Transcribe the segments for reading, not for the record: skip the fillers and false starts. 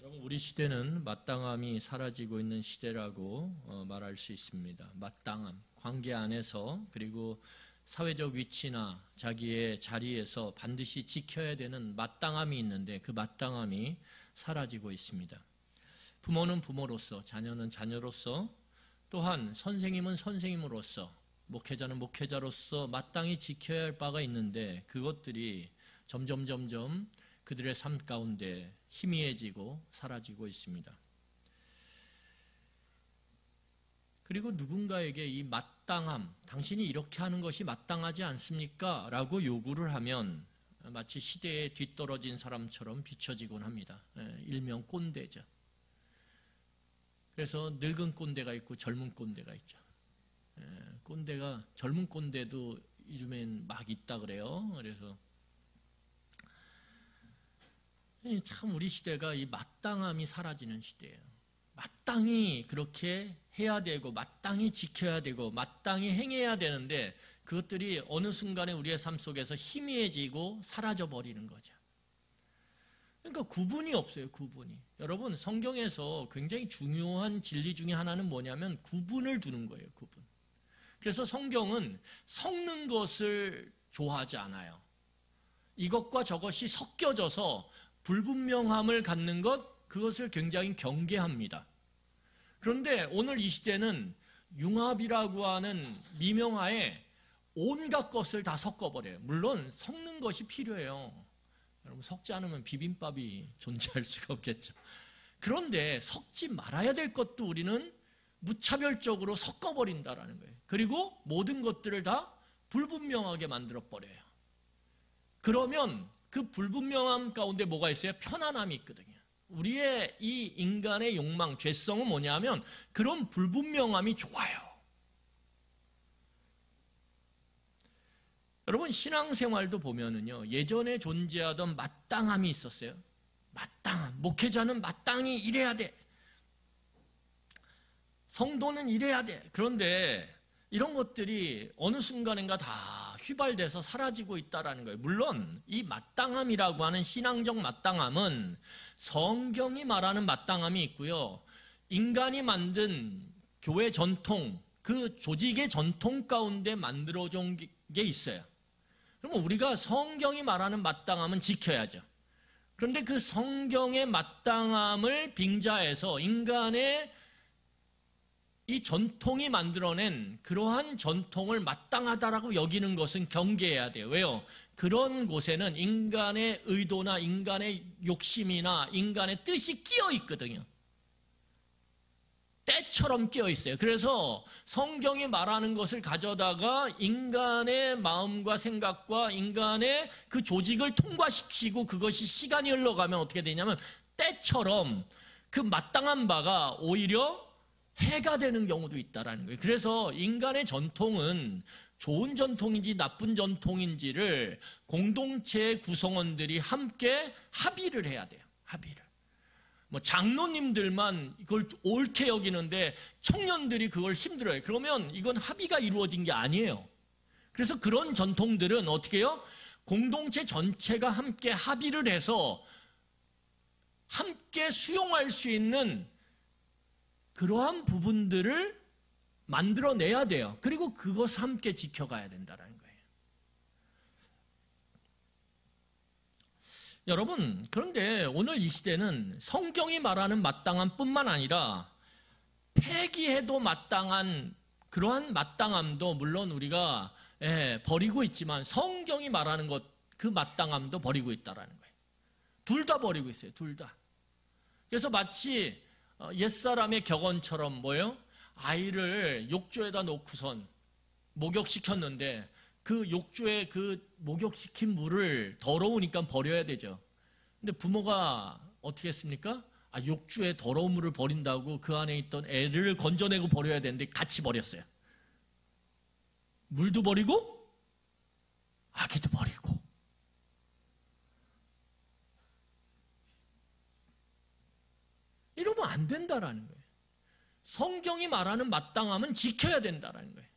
여러분, 우리 시대는 마땅함이 사라지고 있는 시대라고 말할 수 있습니다. 마땅함, 관계 안에서 그리고 사회적 위치나 자기의 자리에서 반드시 지켜야 되는 마땅함이 있는데 그 마땅함이 사라지고 있습니다. 부모는 부모로서, 자녀는 자녀로서, 또한 선생님은 선생님으로서, 목회자는 목회자로서 마땅히 지켜야 할 바가 있는데 그것들이 점점 그들의 삶 가운데 희미해지고 사라지고 있습니다. 그리고 누군가에게 이 마땅함, 당신이 이렇게 하는 것이 마땅하지 않습니까? 라고 요구를 하면 마치 시대에 뒤떨어진 사람처럼 비춰지곤 합니다. 일명 꼰대죠. 그래서 늙은 꼰대가 있고 젊은 꼰대가 있죠. 꼰대가, 젊은 꼰대도 요즘엔 막 있다 그래요. 그래서 참 우리 시대가 이 마땅함이 사라지는 시대예요. 마땅히 그렇게 해야 되고 마땅히 지켜야 되고 마땅히 행해야 되는데 그것들이 어느 순간에 우리의 삶 속에서 희미해지고 사라져버리는 거죠. 그러니까 구분이 없어요. 구분이. 여러분, 성경에서 굉장히 중요한 진리 중에 하나는 뭐냐면 구분을 두는 거예요. 구분. 그래서 성경은 섞는 것을 좋아하지 않아요. 이것과 저것이 섞여져서 불분명함을 갖는 것, 그것을 굉장히 경계합니다. 그런데 오늘 이 시대는 융합이라고 하는 미명하에 온갖 것을 다 섞어버려요. 물론 섞는 것이 필요해요. 여러분, 섞지 않으면 비빔밥이 존재할 수가 없겠죠. 그런데 섞지 말아야 될 것도 우리는 무차별적으로 섞어버린다라는 거예요. 그리고 모든 것들을 다 불분명하게 만들어버려요. 그러면 그 불분명함 가운데 뭐가 있어요? 편안함이 있거든요. 우리의 이 인간의 욕망, 죄성은 뭐냐면 그런 불분명함이 좋아요. 여러분, 신앙생활도 보면은요, 예전에 존재하던 마땅함이 있었어요. 마땅함. 목회자는 마땅히 이래야 돼. 성도는 이래야 돼. 그런데 이런 것들이 어느 순간인가 다 휘발돼서 사라지고 있다는 거예요. 물론 이 마땅함이라고 하는 신앙적 마땅함은 성경이 말하는 마땅함이 있고요. 인간이 만든 교회 전통, 그 조직의 전통 가운데 만들어진 게 있어요. 그러면 우리가 성경이 말하는 마땅함은 지켜야죠. 그런데 그 성경의 마땅함을 빙자해서 인간의 이 전통이 만들어낸 그러한 전통을 마땅하다라고 여기는 것은 경계해야 돼요. 왜요? 그런 곳에는 인간의 의도나 인간의 욕심이나 인간의 뜻이 끼어 있거든요. 때처럼 끼어 있어요. 그래서 성경이 말하는 것을 가져다가 인간의 마음과 생각과 인간의 그 조직을 통과시키고 그것이 시간이 흘러가면 어떻게 되냐면 때처럼 그 마땅한 바가 오히려 해가 되는 경우도 있다라는 거예요. 그래서 인간의 전통은 좋은 전통인지 나쁜 전통인지를 공동체 구성원들이 함께 합의를 해야 돼요. 합의를. 뭐 장로님들만 이걸 옳게 여기는데 청년들이 그걸 힘들어요. 그러면 이건 합의가 이루어진 게 아니에요. 그래서 그런 전통들은 어떻게 해요? 공동체 전체가 함께 합의를 해서 함께 수용할 수 있는 그러한 부분들을 만들어내야 돼요. 그리고 그것을 함께 지켜가야 된다는 거예요. 여러분, 그런데 오늘 이 시대는 성경이 말하는 마땅함뿐만 아니라 폐기해도 마땅한 그러한 마땅함도 물론 우리가 버리고 있지만 성경이 말하는 것, 그 마땅함도 버리고 있다는 거예요. 둘 다 버리고 있어요. 둘 다. 그래서 마치 옛사람의 격언처럼 뭐예요? 아이를 욕조에다 놓고선 목욕시켰는데 그 욕조에 그 목욕시킨 물을 더러우니까 버려야 되죠. 근데 부모가 어떻게 했습니까? 욕조에 더러운 물을 버린다고 그 안에 있던 애를 건져내고 버려야 되는데 같이 버렸어요. 물도 버리고 아기도 버리고. 이러면 안 된다라는 거예요. 성경이 말하는 마땅함은 지켜야 된다라는 거예요.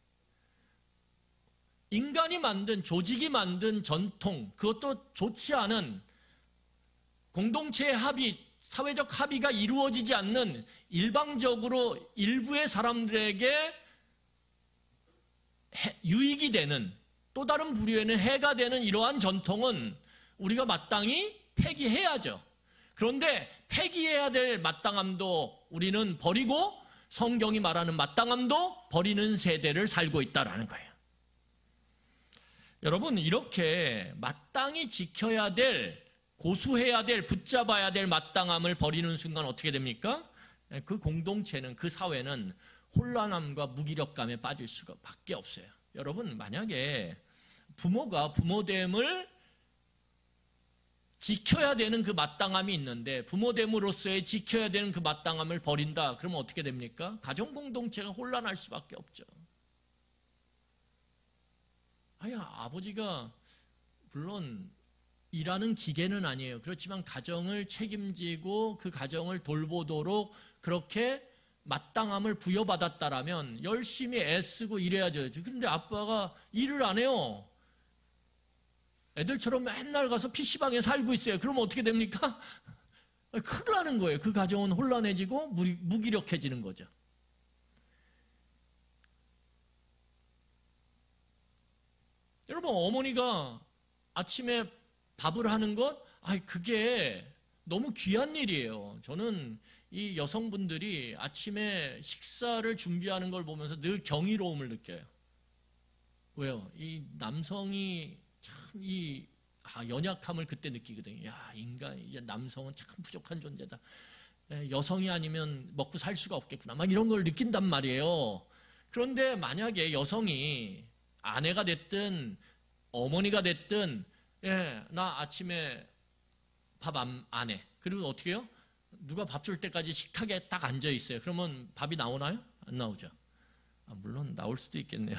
인간이 만든, 조직이 만든 전통, 그것도 좋지 않은 공동체의 합의, 사회적 합의가 이루어지지 않는 일방적으로 일부의 사람들에게 유익이 되는, 또 다른 부류에는 해가 되는 이러한 전통은 우리가 마땅히 폐기해야죠. 그런데 폐기해야 될 마땅함도 우리는 버리고 성경이 말하는 마땅함도 버리는 세대를 살고 있다는 거예요. 여러분, 이렇게 마땅히 지켜야 될, 고수해야 될, 붙잡아야 될 마땅함을 버리는 순간 어떻게 됩니까? 그 공동체는, 그 사회는 혼란함과 무기력감에 빠질 수밖에 없어요. 여러분, 만약에 부모가 부모됨을 지켜야 되는 그 마땅함이 있는데 부모됨으로서의 지켜야 되는 그 마땅함을 버린다, 그러면 어떻게 됩니까? 가정 공동체가 혼란할 수밖에 없죠. 아버지가 물론 일하는 기계는 아니에요. 그렇지만 가정을 책임지고 그 가정을 돌보도록 그렇게 마땅함을 부여받았다라면 열심히 애쓰고 일해야죠. 그런데 아빠가 일을 안 해요. 애들처럼 맨날 가서 PC방에 살고 있어요. 그러면 어떻게 됩니까? 큰일 나는 거예요. 그 가정은 혼란해지고 무기력해지는 거죠. 여러분, 어머니가 아침에 밥을 하는 것, 그게 너무 귀한 일이에요. 저는 이 여성분들이 아침에 식사를 준비하는 걸 보면서 늘 경이로움을 느껴요. 왜요? 이 남성이 참 연약함을 그때 느끼거든요. 남성은 참 부족한 존재다. 여성이 아니면 먹고 살 수가 없겠구나. 막 이런 걸 느낀단 말이에요. 그런데 만약에 여성이 아내가 됐든 어머니가 됐든, 나 아침에 밥 안 해. 그리고 어떻게 해요? 누가 밥 줄 때까지 식탁에 딱 앉아 있어요. 그러면 밥이 나오나요? 안 나오죠. 물론 나올 수도 있겠네요.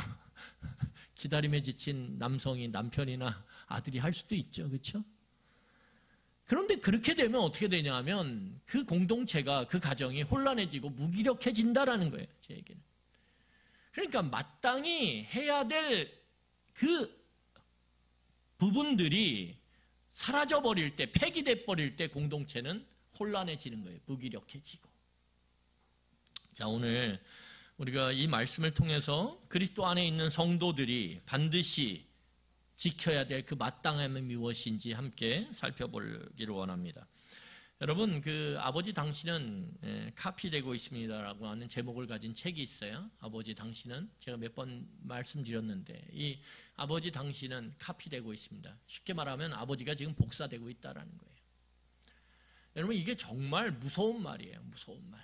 기다림에 지친 남성이, 남편이나 아들이 할 수도 있죠. 그렇죠? 그런데 그렇게 되면 어떻게 되냐면 그 공동체가, 그 가정이 혼란해지고 무기력해진다라는 거예요. 제 얘기는. 그러니까 마땅히 해야 될 그 부분들이 사라져버릴 때, 폐기돼 버릴 때 공동체는 혼란해지는 거예요. 무기력해지고. 자, 오늘 우리가 이 말씀을 통해서 그리스도 안에 있는 성도들이 반드시 지켜야 될 그 마땅함이 무엇인지 함께 살펴보기를 원합니다. 여러분, 그 아버지 당신은 카피되고 있습니다라고 하는 제목을 가진 책이 있어요. 아버지 당신은, 제가 몇 번 말씀드렸는데 이 아버지 당신은 카피되고 있습니다. 쉽게 말하면 아버지가 지금 복사되고 있다라는 거예요. 여러분, 이게 정말 무서운 말이에요. 무서운 말.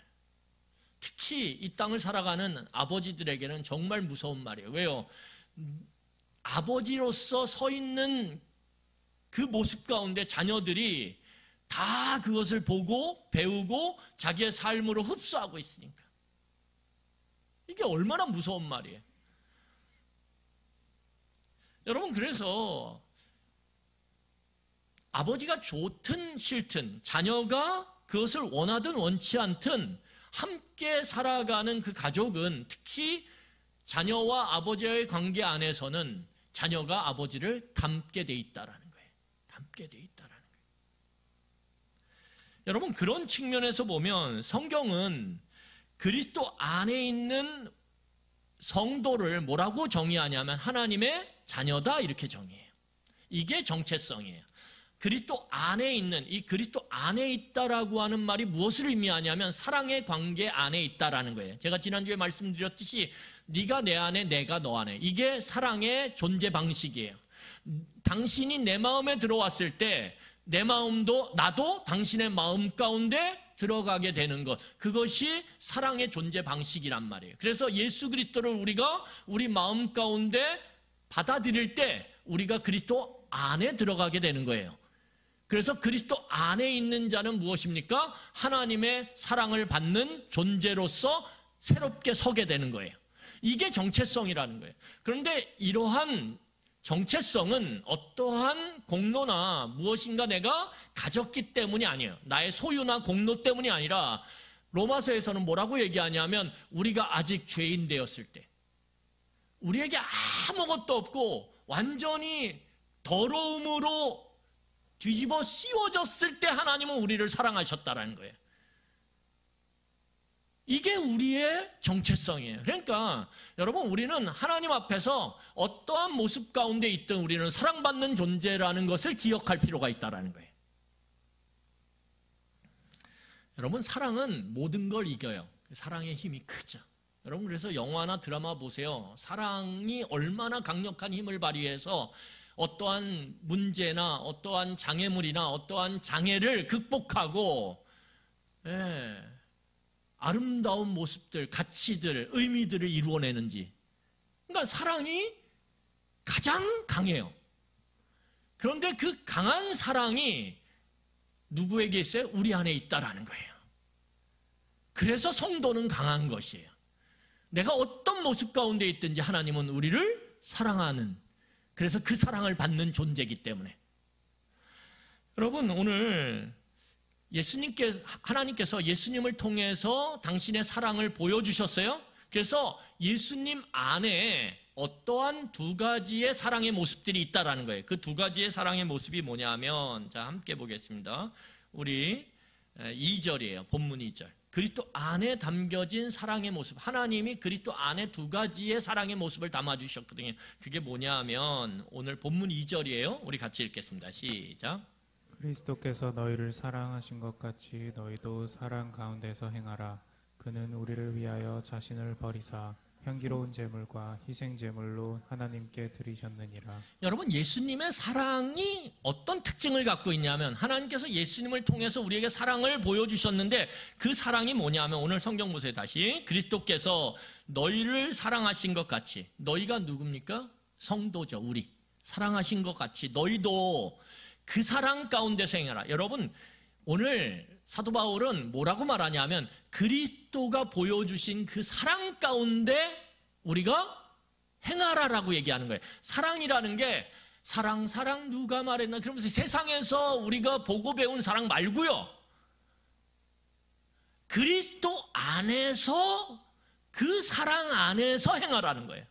특히 이 땅을 살아가는 아버지들에게는 정말 무서운 말이에요. 왜요? 아버지로서 서 있는 그 모습 가운데 자녀들이 다 그것을 보고 배우고 자기의 삶으로 흡수하고 있으니까. 이게 얼마나 무서운 말이에요. 여러분, 그래서 아버지가 좋든 싫든, 자녀가 그것을 원하든 원치 않든 함께 살아가는 그 가족은, 특히 자녀와 아버지의 관계 안에서는 자녀가 아버지를 닮게 돼 있다라는 거예요. 닮게 돼 있다라는 거예요. 여러분, 그런 측면에서 보면 성경은 그리스도 안에 있는 성도를 뭐라고 정의하냐면 하나님의 자녀다, 이렇게 정의해요. 이게 정체성이에요. 그리스도 안에 있는, 이 그리스도 안에 있다라고 하는 말이 무엇을 의미하냐면 사랑의 관계 안에 있다라는 거예요. 제가 지난주에 말씀드렸듯이 네가 내 안에, 내가 너 안에, 이게 사랑의 존재 방식이에요. 당신이 내 마음에 들어왔을 때 내 마음도, 나도 당신의 마음 가운데 들어가게 되는 것, 그것이 사랑의 존재 방식이란 말이에요. 그래서 예수 그리스도를 우리가 우리 마음 가운데 받아들일 때 우리가 그리스도 안에 들어가게 되는 거예요. 그래서 그리스도 안에 있는 자는 무엇입니까? 하나님의 사랑을 받는 존재로서 새롭게 서게 되는 거예요. 이게 정체성이라는 거예요. 그런데 이러한 정체성은 어떠한 공로나 무엇인가 내가 가졌기 때문이 아니에요. 나의 소유나 공로 때문이 아니라 로마서에서는 뭐라고 얘기하냐면 우리가 아직 죄인 되었을 때, 우리에게 아무것도 없고 완전히 더러움으로 뒤집어 씌워졌을 때 하나님은 우리를 사랑하셨다라는 거예요. 이게 우리의 정체성이에요. 그러니까 여러분, 우리는 하나님 앞에서 어떠한 모습 가운데 있든 우리는 사랑받는 존재라는 것을 기억할 필요가 있다는 거예요. 여러분, 사랑은 모든 걸 이겨요. 사랑의 힘이 크죠. 여러분, 그래서 영화나 드라마 보세요. 사랑이 얼마나 강력한 힘을 발휘해서 어떠한 문제나 어떠한 장애물이나 어떠한 장애를 극복하고, 아름다운 모습들, 가치들, 의미들을 이루어내는지. 그러니까 사랑이 가장 강해요. 그런데 그 강한 사랑이 누구에게 있어요? 우리 안에 있다라는 거예요. 그래서 성도는 강한 것이에요. 내가 어떤 모습 가운데 있든지 하나님은 우리를 사랑하는, 그래서 그 사랑을 받는 존재이기 때문에. 여러분, 오늘 하나님께서 예수님을 통해서 당신의 사랑을 보여주셨어요. 그래서 예수님 안에 어떠한 두 가지의 사랑의 모습들이 있다라는 거예요. 그 두 가지의 사랑의 모습이 뭐냐면, 자, 함께 보겠습니다. 우리 2절이에요. 본문 2절. 그리스도 안에 담겨진 사랑의 모습. 하나님이 그리스도 안에 두 가지의 사랑의 모습을 담아주셨거든요. 그게 뭐냐면 오늘 본문 2절이에요. 우리 같이 읽겠습니다. 시작. 그리스도께서 너희를 사랑하신 것 같이 너희도 사랑 가운데서 행하라. 그는 우리를 위하여 자신을 버리사 향기로운 제물과 희생 제물로 하나님께 드리셨느니라. 여러분, 예수님의 사랑이 어떤 특징을 갖고 있냐면, 하나님께서 예수님을 통해서 우리에게 사랑을 보여주셨는데, 그 사랑이 뭐냐면, 오늘 성경 보세요. 다시. 그리스도께서 너희를 사랑하신 것 같이. 너희가 누굽니까? 성도죠. 우리. 사랑하신 것 같이 너희도 그 사랑 가운데서 행하라. 여러분, 오늘 사도 바울은 뭐라고 말하냐면, 그리스도가 보여주신 그 사랑 가운데 우리가 행하라라고 얘기하는 거예요. 사랑이라는 게 사랑 누가 말했나 그러면서 세상에서 우리가 보고 배운 사랑 말고요. 그리스도 안에서, 그 사랑 안에서 행하라는 거예요.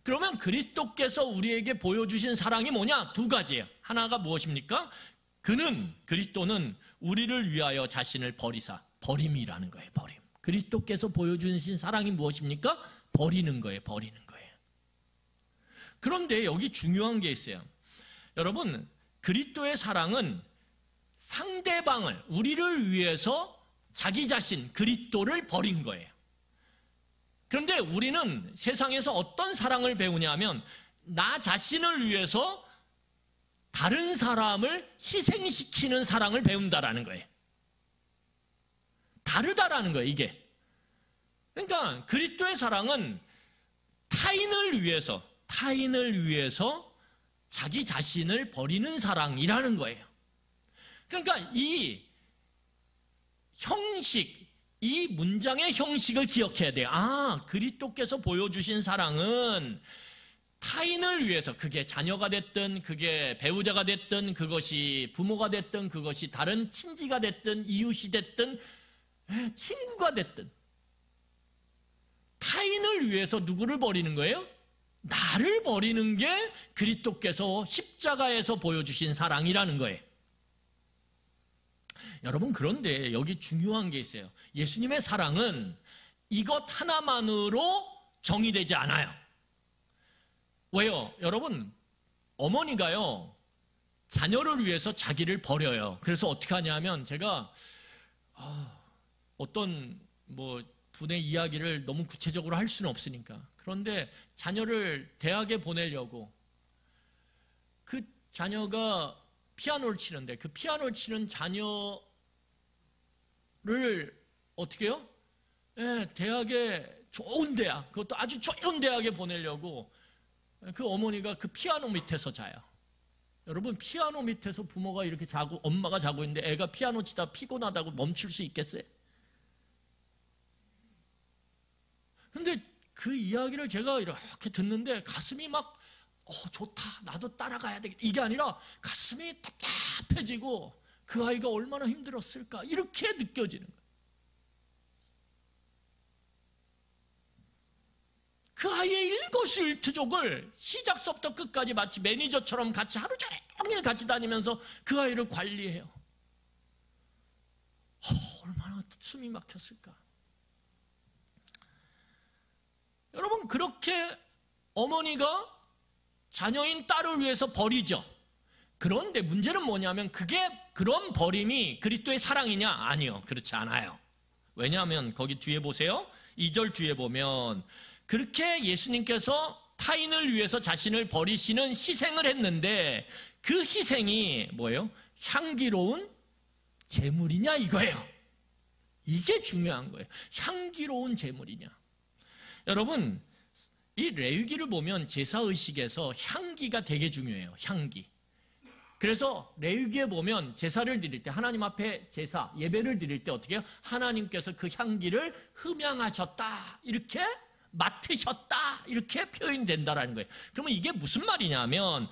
그러면 그리스도께서 우리에게 보여주신 사랑이 뭐냐? 두 가지예요. 하나가 무엇입니까? 그리스도는 우리를 위하여 자신을 버리사. 버림이라는 거예요. 버림. 그리스도께서 보여주신 사랑이 무엇입니까? 버리는 거예요. 버리는 거예요. 그런데 여기 중요한 게 있어요. 여러분, 그리스도의 사랑은 상대방을, 우리를 위해서 자기 자신, 그리스도를 버린 거예요. 그런데 우리는 세상에서 어떤 사랑을 배우냐면, 나 자신을 위해서 다른 사람을 희생시키는 사랑을 배운다라는 거예요. 다르다라는 거예요, 이게. 그러니까 그리스도의 사랑은 타인을 위해서 자기 자신을 버리는 사랑이라는 거예요. 그러니까 이 형식, 이 문장의 형식을 기억해야 돼요. 아, 그리스도께서 보여주신 사랑은 타인을 위해서, 그게 자녀가 됐든, 그게 배우자가 됐든, 그것이 부모가 됐든, 그것이 다른 친지가 됐든, 이웃이 됐든, 친구가 됐든, 타인을 위해서 누구를 버리는 거예요? 나를 버리는 게 그리스도께서 십자가에서 보여주신 사랑이라는 거예요. 여러분, 그런데 여기 중요한 게 있어요. 예수님의 사랑은 이것 하나만으로 정의되지 않아요. 왜요? 여러분, 어머니가요, 자녀를 위해서 자기를 버려요. 그래서 어떻게 하냐면, 제가 어떤 분의 이야기를 너무 구체적으로 할 수는 없으니까. 그런데 자녀를 대학에 보내려고, 그 자녀가 피아노를 치는데, 그 피아노를 치는 자녀를 어떻게 해요? 대학에, 좋은 대학, 그것도 아주 좋은 대학에 보내려고 그 어머니가 그 피아노 밑에서 자요. 여러분, 피아노 밑에서 부모가 이렇게 자고, 엄마가 자고 있는데 애가 피아노 치다 피곤하다고 멈출 수 있겠어요? 근데 그 이야기를 제가 이렇게 듣는데 가슴이 막 좋다, 나도 따라가야 되겠다, 이게 아니라 가슴이 답답해지고, 그 아이가 얼마나 힘들었을까, 이렇게 느껴지는 거예요. 그 아이의 일거수일투족을 시작서부터 끝까지 마치 매니저처럼 같이 하루 종일 같이 다니면서 그 아이를 관리해요. 얼마나 숨이 막혔을까. 여러분, 그렇게 어머니가 자녀인 딸을 위해서 버리죠. 그런데 문제는 뭐냐면 그런 버림이 그리스도의 사랑이냐? 아니요, 그렇지 않아요. 왜냐하면 거기 뒤에 보세요. 2절 뒤에 보면 그렇게 예수님께서 타인을 위해서 자신을 버리시는 희생을 했는데 그 희생이 뭐예요? 향기로운 제물이냐 이거예요. 이게 중요한 거예요. 향기로운 제물이냐. 여러분, 이 레위기를 보면 제사의식에서 향기가 되게 중요해요. 향기. 그래서 레위기에 보면 제사를 드릴 때 하나님 앞에 제사, 예배를 드릴 때 어떻게 해요? 하나님께서 그 향기를 흠양하셨다, 이렇게 맡으셨다, 이렇게 표현된다라는 거예요. 그러면 이게 무슨 말이냐면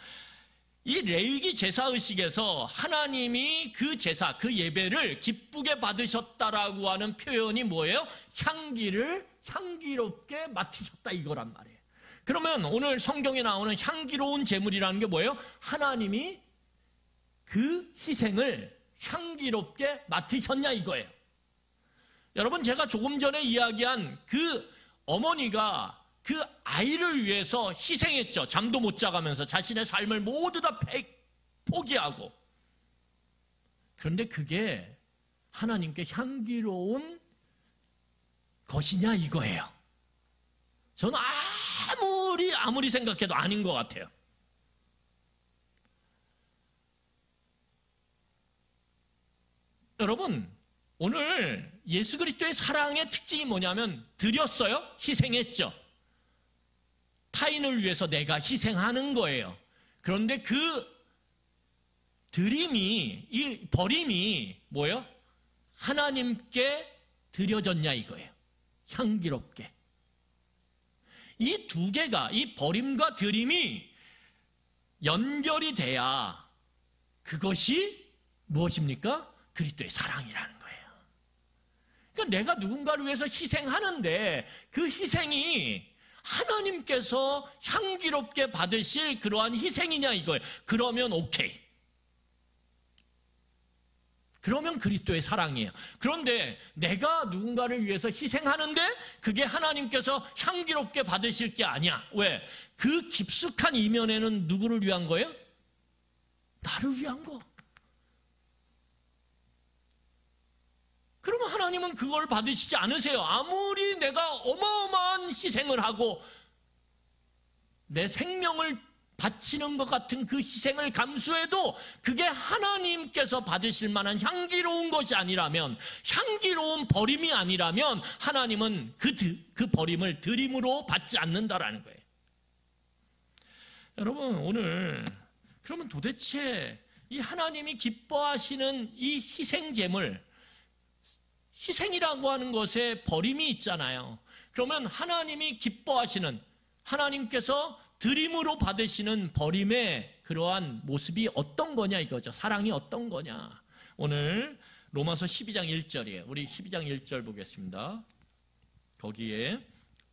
이 레위기 제사의식에서 하나님이 그 제사, 그 예배를 기쁘게 받으셨다라고 하는 표현이 뭐예요? 향기를 향기롭게 맡으셨다, 이거란 말이에요. 그러면 오늘 성경에 나오는 향기로운 제물이라는 게 뭐예요? 하나님이 그 희생을 향기롭게 맡으셨냐 이거예요. 여러분, 제가 조금 전에 이야기한 그 어머니가 그 아이를 위해서 희생했죠. 잠도 못 자가면서 자신의 삶을 모두 다 포기하고. 그런데 그게 하나님께 향기로운 것이냐 이거예요. 저는 아무리 생각해도 아닌 것 같아요. 여러분, 오늘 예수 그리스도의 사랑의 특징이 뭐냐면 드렸어요? 희생했죠. 타인을 위해서 내가 희생하는 거예요. 그런데 그 드림이, 이 버림이 뭐예요? 하나님께 드려졌냐 이거예요. 향기롭게. 이 두 개가, 이 버림과 드림이 연결이 돼야 그것이 무엇입니까? 그리스도의 사랑이라는 거예요. 그러니까 내가 누군가를 위해서 희생하는데 그 희생이 하나님께서 향기롭게 받으실 그러한 희생이냐 이거예요. 그러면 오케이. 그러면 그리스도의 사랑이에요. 그런데 내가 누군가를 위해서 희생하는데 그게 하나님께서 향기롭게 받으실 게 아니야. 왜? 그 깊숙한 이면에는 누구를 위한 거예요? 나를 위한 거. 그러면 하나님은 그걸 받으시지 않으세요. 아무리 내가 어마어마한 희생을 하고 내 생명을 바치는 것 같은 그 희생을 감수해도 그게 하나님께서 받으실 만한 향기로운 것이 아니라면, 향기로운 버림이 아니라면 하나님은 그 버림을 드림으로 받지 않는다라는 거예요. 여러분, 오늘 그러면 도대체 이 하나님이 기뻐하시는 이 희생제물, 희생이라고 하는 것에 버림이 있잖아요. 그러면 하나님이 기뻐하시는, 하나님께서 드림으로 받으시는 버림의 그러한 모습이 어떤 거냐 이거죠. 사랑이 어떤 거냐. 오늘 로마서 12장 1절이에요. 우리 12장 1절 보겠습니다. 거기에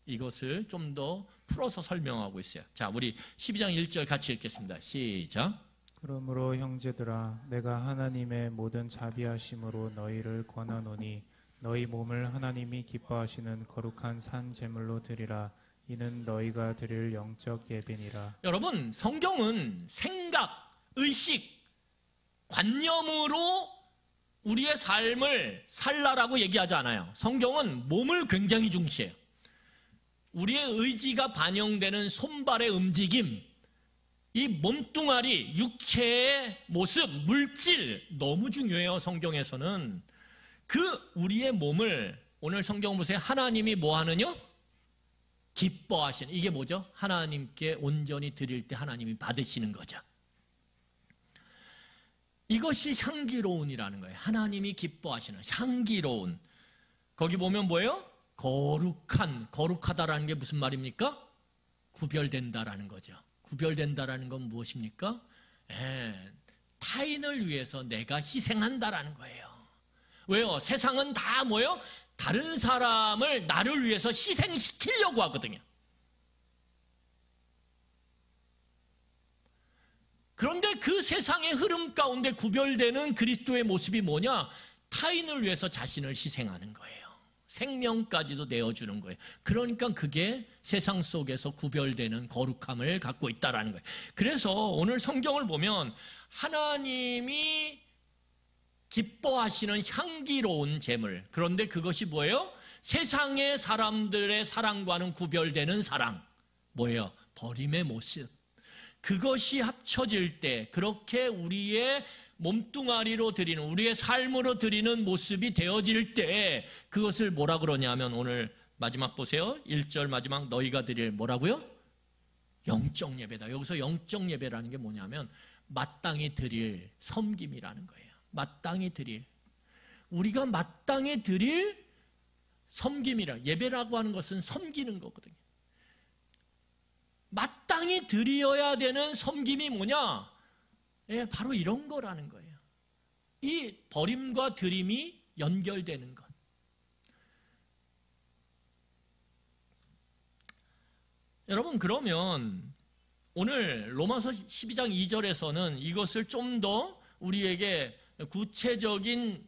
이것을 좀 더 풀어서 설명하고 있어요. 자, 우리 12장 1절 같이 읽겠습니다. 시작. 그러므로 형제들아, 내가 하나님의 모든 자비하심으로 너희를 권하노니 너희 몸을 하나님이 기뻐하시는 거룩한 산 제물로 드리라. 이는 너희가 드릴 영적 예배니라. 여러분, 성경은 생각, 의식, 관념으로 우리의 삶을 살라라고 얘기하지 않아요. 성경은 몸을 굉장히 중시해요. 우리의 의지가 반영되는 손발의 움직임, 이 몸뚱아리, 육체의 모습, 물질 너무 중요해요. 성경에서는. 그 우리의 몸을 오늘 성경 보세요. 하나님이 뭐 하느냐? 기뻐하시는, 이게 뭐죠? 하나님께 온전히 드릴 때 하나님이 받으시는 거죠. 이것이 향기로운이라는 거예요. 하나님이 기뻐하시는 향기로운. 거기 보면 뭐예요? 거룩한, 거룩하다라는 게 무슨 말입니까? 구별된다라는 거죠. 구별된다라는 건 무엇입니까? 타인을 위해서 내가 희생한다라는 거예요. 왜요? 세상은 다 뭐예요? 다른 사람을 나를 위해서 희생시키려고 하거든요. 그런데 그 세상의 흐름 가운데 구별되는 그리스도의 모습이 뭐냐? 타인을 위해서 자신을 희생하는 거예요. 생명까지도 내어주는 거예요. 그러니까 그게 세상 속에서 구별되는 거룩함을 갖고 있다는 거예요. 그래서 오늘 성경을 보면 하나님이 기뻐하시는 향기로운 제물, 그런데 그것이 뭐예요? 세상의 사람들의 사랑과는 구별되는 사랑. 뭐예요? 버림의 모습. 그것이 합쳐질 때, 그렇게 우리의 몸뚱아리로 드리는, 우리의 삶으로 드리는 모습이 되어질 때, 그것을 뭐라 그러냐면, 오늘 마지막 보세요. 1절 마지막, 너희가 드릴 뭐라고요? 영적 예배다. 여기서 영적 예배라는 게 뭐냐면 마땅히 드릴 섬김이라는 거예요. 마땅히 드릴, 우리가 마땅히 드릴 섬김이라, 예배라고 하는 것은 섬기는 거거든요. 마땅히 드려야 되는 섬김이 뭐냐? 예, 바로 이런 거라는 거예요. 이 버림과 드림이 연결되는 것. 여러분, 그러면 오늘 로마서 12장 2절에서는 이것을 좀 더 우리에게 구체적인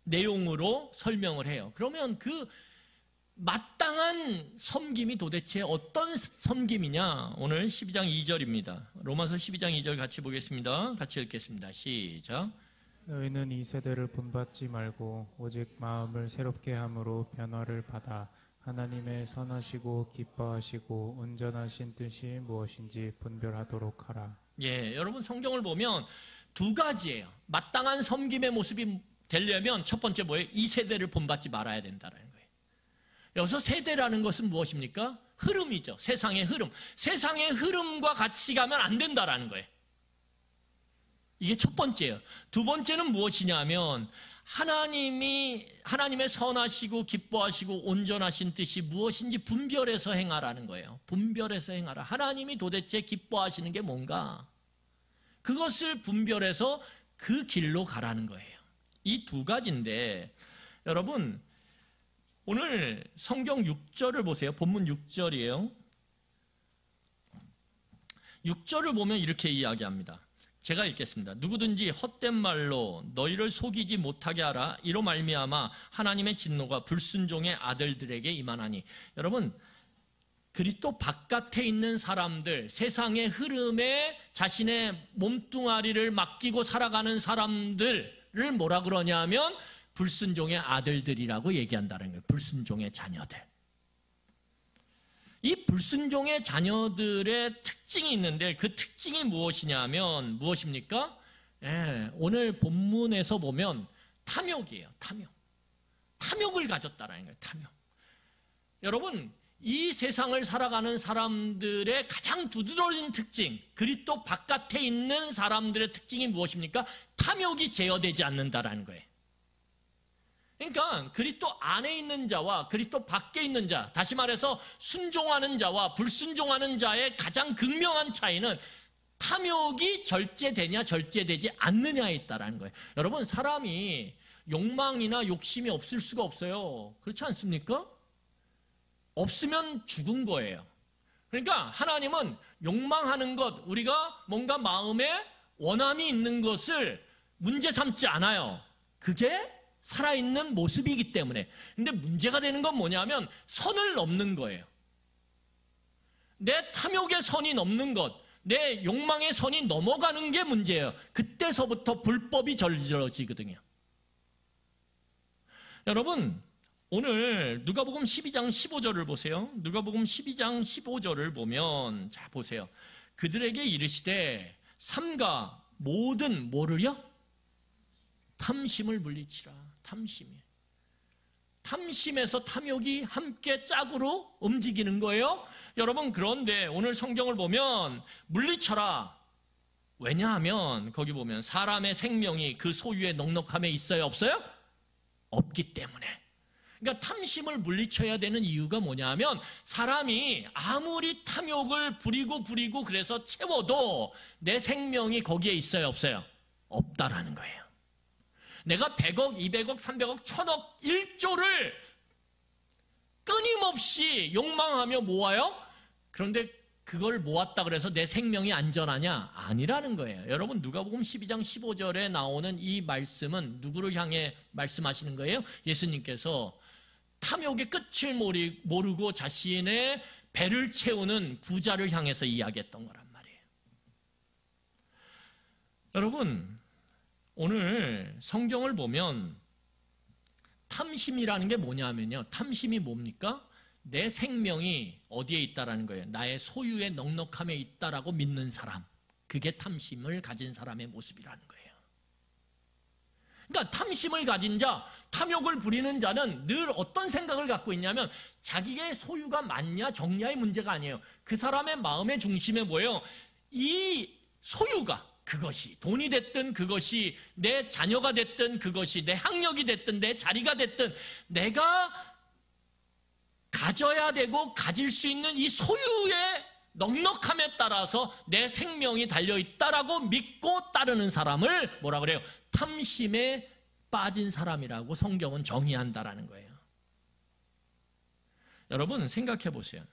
내용으로 설명을 해요. 그러면 그 마땅한 섬김이 도대체 어떤 섬김이냐? 오늘 12장 2절입니다. 로마서 12장 2절 같이 보겠습니다. 같이 읽겠습니다. 시작. 너희는 이 세대를 본받지 말고 오직 마음을 새롭게 함으로 변화를 받아 하나님의 선하시고 기뻐하시고 온전하신 뜻이 무엇인지 분별하도록 하라. 예, 여러분 성경을 보면 두 가지예요. 마땅한 섬김의 모습이 되려면 첫 번째 뭐예요? 이 세대를 본받지 말아야 된다는 거예요. 여기서 세대라는 것은 무엇입니까? 흐름이죠. 세상의 흐름. 세상의 흐름과 같이 가면 안 된다라는 거예요. 이게 첫 번째예요. 두 번째는 무엇이냐면 하나님의 선하시고 기뻐하시고 온전하신 뜻이 무엇인지 분별해서 행하라는 거예요. 분별해서 행하라. 하나님이 도대체 기뻐하시는 게 뭔가? 그것을 분별해서 그 길로 가라는 거예요. 이 두 가지인데, 여러분 오늘 성경 6절을 보세요. 본문 6절이에요. 6절을 보면 이렇게 이야기합니다. 제가 읽겠습니다. 누구든지 헛된 말로 너희를 속이지 못하게 하라. 이로 말미암아 하나님의 진노가 불순종의 아들들에게 임하나니. 여러분, 그리스도 바깥에 있는 사람들, 세상의 흐름에 자신의 몸뚱아리를 맡기고 살아가는 사람들을 뭐라 그러냐면 불순종의 아들들이라고 얘기한다는 거예요. 불순종의 자녀들. 이 불순종의 자녀들의 특징이 있는데 그 특징이 무엇이냐면 무엇입니까? 예, 오늘 본문에서 보면 탐욕이에요. 탐욕을 가졌다는 거예요. 탐욕. 여러분, 이 세상을 살아가는 사람들의 가장 두드러진 특징, 그리스도 바깥에 있는 사람들의 특징이 무엇입니까? 탐욕이 제어되지 않는다라는 거예요. 그러니까 그리스도 안에 있는 자와 그리스도 밖에 있는 자, 다시 말해서 순종하는 자와 불순종하는 자의 가장 극명한 차이는 탐욕이 절제되냐 절제되지 않느냐에 있다라는 거예요. 여러분, 사람이 욕망이나 욕심이 없을 수가 없어요. 그렇지 않습니까? 없으면 죽은 거예요. 그러니까 하나님은 욕망하는 것, 우리가 뭔가 마음에 원함이 있는 것을 문제 삼지 않아요. 그게 살아있는 모습이기 때문에. 근데 문제가 되는 건 뭐냐면 선을 넘는 거예요. 내 탐욕의 선이 넘는 것, 내 욕망의 선이 넘어가는 게 문제예요. 그때서부터 불법이 저질러지거든요. 여러분, 오늘 누가복음 12장 15절을 보세요. 누가복음 12장 15절을 보면, 자 보세요. 그들에게 이르시되 삼가 모든 뭐를요? 탐심을 물리치라. 탐심에서 탐욕이 함께 짝으로 움직이는 거예요. 여러분, 그런데 오늘 성경을 보면 물리쳐라. 왜냐하면 거기 보면 사람의 생명이 그 소유의 넉넉함에 있어요, 없어요? 없기 때문에. 그러니까 탐심을 물리쳐야 되는 이유가 뭐냐면 사람이 아무리 탐욕을 부리고 그래서 채워도 내 생명이 거기에 있어요, 없어요? 없다라는 거예요. 내가 100억, 200억, 300억, 1000억, 1조를 끊임없이 욕망하며 모아요. 그런데 그걸 모았다 그래서 내 생명이 안전하냐? 아니라는 거예요. 여러분 누가복음 12장 15절에 나오는 이 말씀은 누구를 향해 말씀하시는 거예요? 예수님께서 탐욕의 끝을 모르고 자신의 배를 채우는 부자를 향해서 이야기했던 거란 말이에요. 여러분 오늘 성경을 보면 탐심이라는 게 뭐냐면요. 탐심이 뭡니까? 내 생명이 어디에 있다라는 거예요. 나의 소유의 넉넉함에 있다라고 믿는 사람. 그게 탐심을 가진 사람의 모습이라는 거예요. 그러니까 탐심을 가진 자, 탐욕을 부리는 자는 늘 어떤 생각을 갖고 있냐면 자기의 소유가 많냐 적냐의 문제가 아니에요. 그 사람의 마음의 중심에 뭐예요? 이 소유가, 그것이 돈이 됐든 그것이 내 자녀가 됐든 그것이 내 학력이 됐든 내 자리가 됐든 내가 가져야 되고 가질 수 있는 이 소유의 넉넉함에 따라서 내 생명이 달려있다라고 믿고 따르는 사람을 뭐라 그래요? 탐심에 빠진 사람이라고 성경은 정의한다라는 거예요. 여러분 생각해 보세요.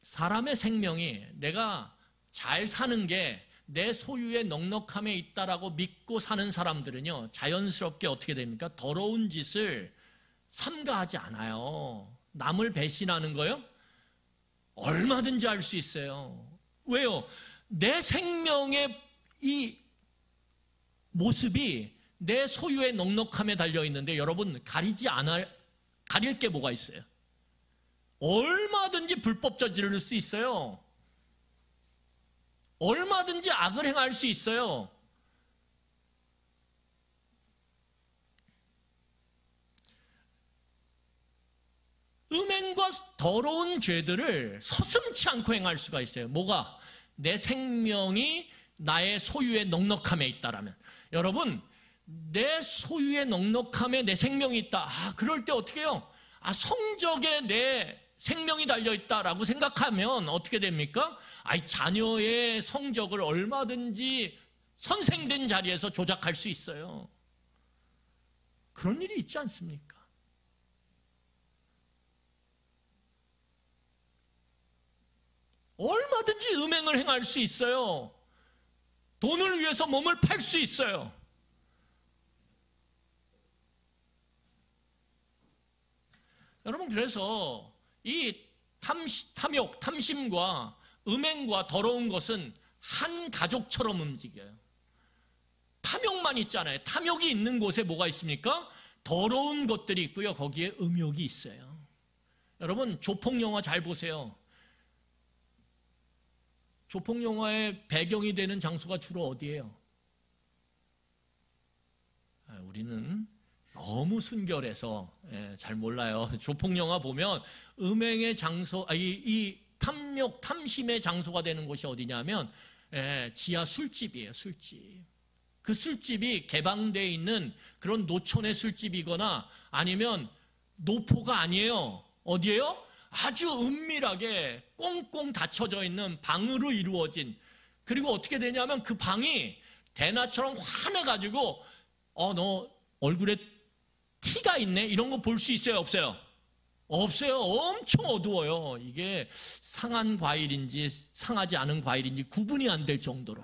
사람의 생명이 내가 잘 사는 게 내 소유의 넉넉함에 있다라고 믿고 사는 사람들은요, 자연스럽게 어떻게 됩니까? 더러운 짓을 삼가하지 않아요. 남을 배신하는 거요? 얼마든지 할 수 있어요. 왜요? 내 생명의 이 모습이 내 소유의 넉넉함에 달려있는데 여러분 가릴 게 뭐가 있어요? 얼마든지 불법 저지를 수 있어요. 얼마든지 악을 행할 수 있어요. 음행과 더러운 죄들을 서슴지 않고 행할 수가 있어요. 뭐가? 내 생명이 나의 소유의 넉넉함에 있다라면. 여러분, 내 소유의 넉넉함에 내 생명이 있다. 그럴 때 어떻게 해요? 성적에 내 생명이 달려있다라고 생각하면 어떻게 됩니까? 자녀의 성적을 얼마든지 선생된 자리에서 조작할 수 있어요. 그런 일이 있지 않습니까? 얼마든지 음행을 행할 수 있어요. 돈을 위해서 몸을 팔 수 있어요. 여러분 그래서 이 탐욕, 탐심과 음행과 더러운 것은 한 가족처럼 움직여요. 탐욕만 있잖아요. 탐욕이 있는 곳에 뭐가 있습니까? 더러운 것들이 있고요. 거기에 음욕이 있어요. 여러분 조폭영화 잘 보세요. 조폭영화의 배경이 되는 장소가 주로 어디예요? 우리는 너무 순결해서 잘 몰라요. 조폭영화 보면 음행의 장소, 이 탐욕, 탐심의 장소가 되는 곳이 어디냐면 지하 술집이에요. 술집. 그 술집이 개방되어 있는 그런 노천의 술집이거나 아니면 노포가 아니에요. 어디예요? 아주 은밀하게 꽁꽁 닫혀져 있는 방으로 이루어진, 그리고 어떻게 되냐면 그 방이 대낮처럼 환해가지고 너 얼굴에 티가 있네? 이런 거 볼 수 있어요? 없어요? 없어요. 엄청 어두워요. 이게 상한 과일인지 상하지 않은 과일인지 구분이 안 될 정도로.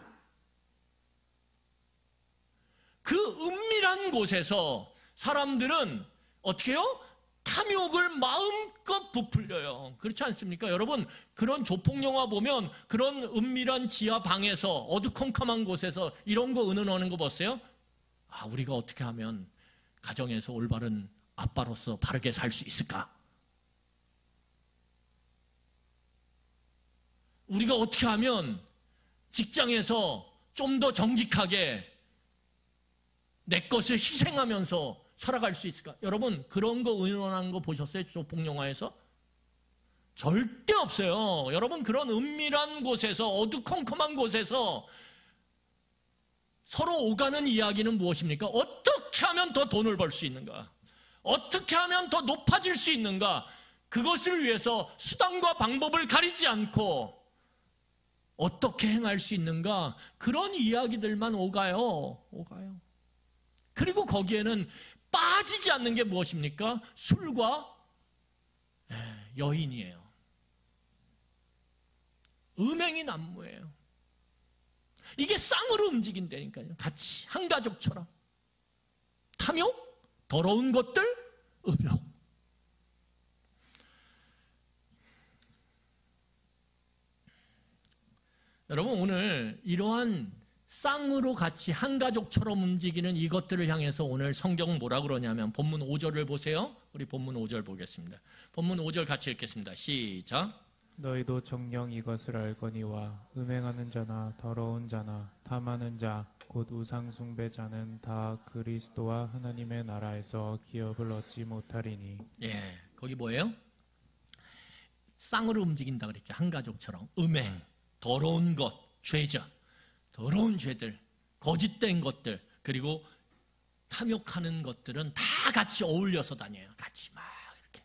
그 은밀한 곳에서 사람들은 어떻게 해요? 탐욕을 마음껏 부풀려요. 그렇지 않습니까? 여러분 그런 조폭영화 보면 그런 은밀한 지하 방에서 어두컴컴한 곳에서 이런 거 은은하는 거 보세요. 우리가 어떻게 하면 가정에서 올바른 아빠로서 바르게 살 수 있을까? 우리가 어떻게 하면 직장에서 좀 더 정직하게 내 것을 희생하면서 살아갈 수 있을까? 여러분 그런 거 의논하는 거 보셨어요? 조폭영화에서? 절대 없어요. 여러분 그런 은밀한 곳에서 어두컴컴한 곳에서 서로 오가는 이야기는 무엇입니까? 어떻게 하면 더 돈을 벌 수 있는가? 어떻게 하면 더 높아질 수 있는가? 그것을 위해서 수단과 방법을 가리지 않고 어떻게 행할 수 있는가? 그런 이야기들만 오가요. 그리고 거기에는 빠지지 않는 게 무엇입니까? 술과 여인이에요. 음행이 난무예요. 이게 쌍으로 움직인다니까요. 같이 한 가족처럼. 탐욕, 더러운 것들, 음욕. 여러분, 오늘 이러한 쌍으로 같이 한 가족처럼 움직이는 이것들을 향해서 오늘 성경은 뭐라 그러냐면 본문 5절을 보세요. 우리 본문 5절 보겠습니다. 본문 5절 같이 읽겠습니다. 시작. 너희도 정녕 이것을 알거니와 음행하는 자나 더러운 자나 탐하는 자 곧 우상 숭배자는 다 그리스도와 하나님의 나라에서 기업을 얻지 못하리니. 예, 거기 뭐예요? 쌍으로 움직인다 그랬죠. 한 가족처럼. 음행, 더러운 것, 죄죠. 더러운 죄들, 거짓된 것들, 그리고 탐욕하는 것들은 다 같이 어울려서 다녀요. 같이 막 이렇게.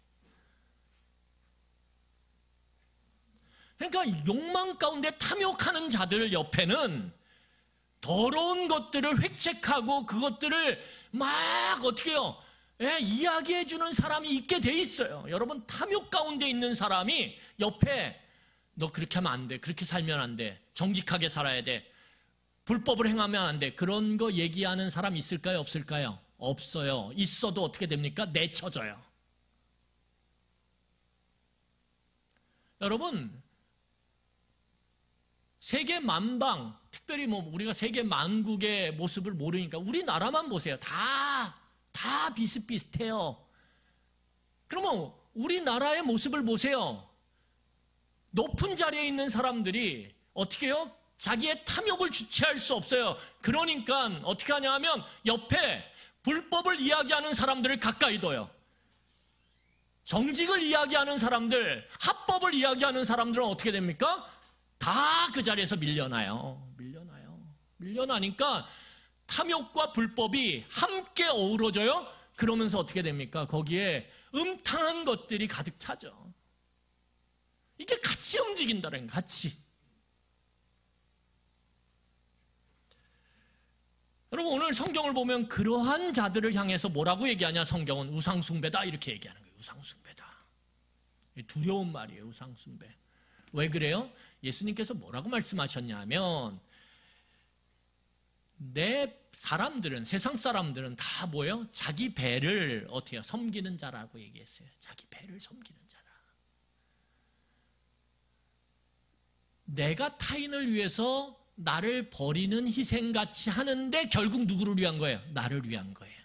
그러니까 욕망 가운데 탐욕하는 자들 옆에는 더러운 것들을 획책하고 그것들을 막 어떻게 해요? 예, 이야기해 주는 사람이 있게 돼 있어요. 여러분, 탐욕 가운데 있는 사람이 옆에 너 그렇게 하면 안 돼. 그렇게 살면 안 돼. 정직하게 살아야 돼. 불법을 행하면 안 돼. 그런 거 얘기하는 사람 있을까요? 없을까요? 없어요. 있어도 어떻게 됩니까? 내쳐져요. 여러분, 세계 만방, 특별히 우리가 세계 만국의 모습을 모르니까 우리나라만 보세요. 다 비슷비슷해요. 그러면 우리나라의 모습을 보세요. 높은 자리에 있는 사람들이 어떻게 해요? 자기의 탐욕을 주체할 수 없어요. 그러니까 어떻게 하냐 하면 옆에 불법을 이야기하는 사람들을 가까이 둬요. 정직을 이야기하는 사람들, 합법을 이야기하는 사람들은 어떻게 됩니까? 다 그 자리에서 밀려나요. 밀려나니까 탐욕과 불법이 함께 어우러져요. 그러면서 어떻게 됩니까? 거기에 음탕한 것들이 가득 차죠. 이게 같이 움직인다는 거예요. 같이. 여러분, 오늘 성경을 보면 그러한 자들을 향해서 뭐라고 얘기하냐? 성경은 우상숭배다 이렇게 얘기하는 거예요. 우상숭배다. 두려운 말이에요. 우상숭배. 왜 그래요? 예수님께서 뭐라고 말씀하셨냐면 세상 사람들은 다 뭐예요? 자기 배를 어떻게 해요? 섬기는 자라고 얘기했어요. 자기 배를 섬기는 자라. 내가 타인을 위해서 나를 버리는 희생같이 하는데 결국 누구를 위한 거예요? 나를 위한 거예요.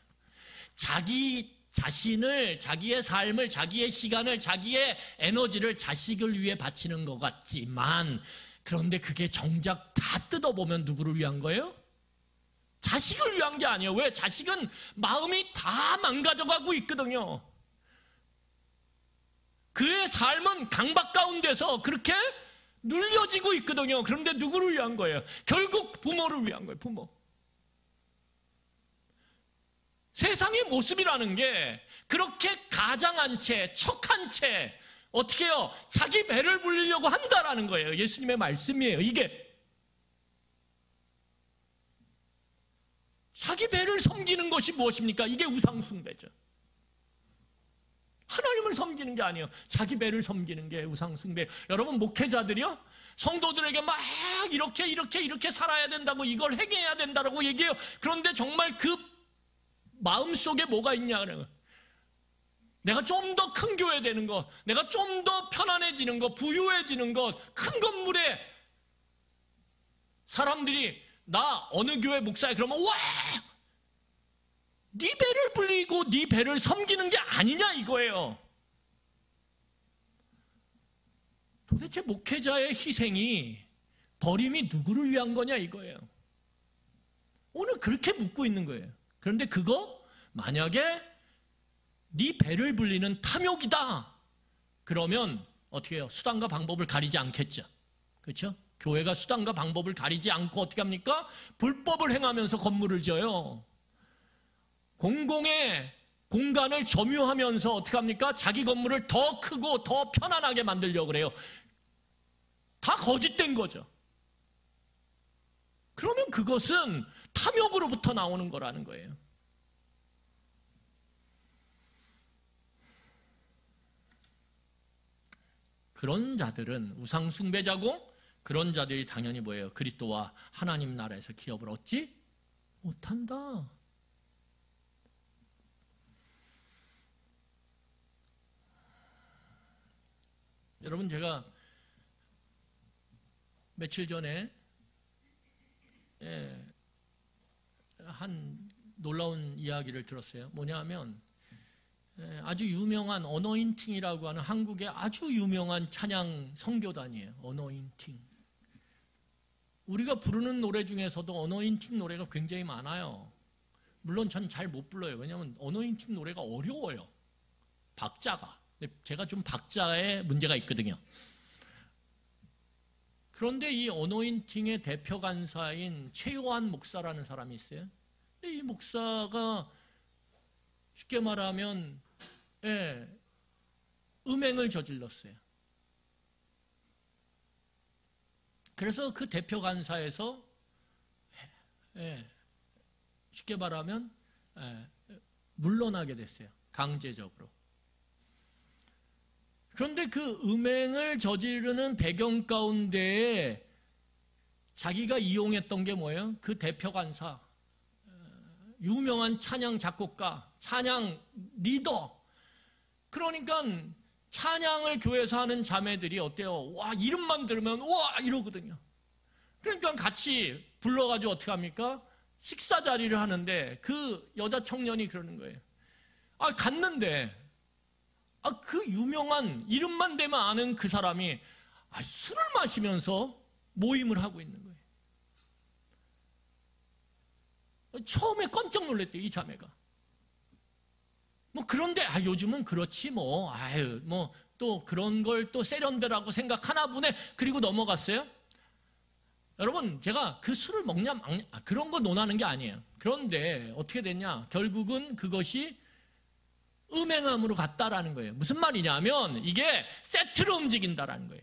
자기 자신을, 자기의 삶을, 자기의 시간을, 자기의 에너지를 자식을 위해 바치는 것 같지만 그런데 그게 정작 다 뜯어보면 누구를 위한 거예요? 자식을 위한 게 아니에요. 왜? 자식은 마음이 다 망가져가고 있거든요. 그의 삶은 강박 가운데서 그렇게 눌려지고 있거든요. 그런데 누구를 위한 거예요? 결국 부모를 위한 거예요. 부모. 세상의 모습이라는 게 그렇게 가장한 채, 척한 채 어떻게 해요? 자기 배를 불리려고 한다라는 거예요. 예수님의 말씀이에요. 이게 자기 배를 섬기는 것이 무엇입니까? 이게 우상숭배죠. 하나님을 섬기는 게 아니에요. 자기 배를 섬기는 게 우상숭배. 여러분, 목회자들이요, 성도들에게 막 이렇게 살아야 된다고, 이걸 행해야 된다고 얘기해요. 그런데 정말 그 마음속에 뭐가 있냐 그래요. 내가 좀 더 큰 교회 되는 것, 내가 좀 더 편안해지는 것, 부유해지는 것, 큰 건물에 사람들이 나 어느 교회 목사야 그러면 와! 네 배를 불리고 네 배를 섬기는 게 아니냐 이거예요. 도대체 목회자의 희생이, 버림이 누구를 위한 거냐 이거예요. 오늘 그렇게 묻고 있는 거예요. 그런데 그거 만약에 네 배를 불리는 탐욕이다 그러면 어떻게 해요? 수단과 방법을 가리지 않겠죠. 그렇죠? 교회가 수단과 방법을 가리지 않고 어떻게 합니까? 불법을 행하면서 건물을 지어요. 공공의 공간을 점유하면서 어떻게 합니까? 자기 건물을 더 크고 더 편안하게 만들려고 그래요. 다 거짓된 거죠. 그러면 그것은 탐욕으로부터 나오는 거라는 거예요. 그런 자들은 우상숭배자고 그런 자들이 당연히 뭐예요? 그리스도와 하나님 나라에서 기업을 얻지 못한다. 여러분, 제가 며칠 전에 한 놀라운 이야기를 들었어요. 뭐냐면 아주 유명한 어노인팅이라고 하는 한국의 아주 유명한 찬양 선교단이에요. 어노인팅. 우리가 부르는 노래 중에서도 어노인팅 노래가 굉장히 많아요. 물론 전 잘 못 불러요. 왜냐하면 어노인팅 노래가 어려워요. 박자가. 제가 좀 박자에 문제가 있거든요. 그런데 이 어노인팅의 대표 간사인 최요한 목사라는 사람이 있어요. 이 목사가 쉽게 말하면 음행을 저질렀어요. 그래서 그 대표 간사에서 쉽게 말하면 물러나게 됐어요. 강제적으로. 그런데 그 음행을 저지르는 배경 가운데에 자기가 이용했던 게 뭐예요? 그 대표 간사, 유명한 찬양 작곡가, 찬양 리더. 그러니까 찬양을 교회에서 하는 자매들이 어때요? 와, 이름만 들으면 와 이러거든요. 그러니까 같이 불러가지고 어떻게 합니까? 식사 자리를 하는데 그 여자 청년이 그러는 거예요. 갔는데 그 유명한 이름만 대면 아는 그 사람이 술을 마시면서 모임을 하고 있는 거예요. 처음에 깜짝 놀랐대요, 이 자매가. 그런데 요즘은 그렇지 또 그런 걸 또 세련되라고 생각하나 보네. 그리고 넘어갔어요. 여러분, 제가 그 술을 먹냐 그런 거 논하는 게 아니에요. 그런데 어떻게 됐냐? 결국은 그것이 음행함으로 갔다라는 거예요. 무슨 말이냐면 이게 세트로 움직인다라는 거예요.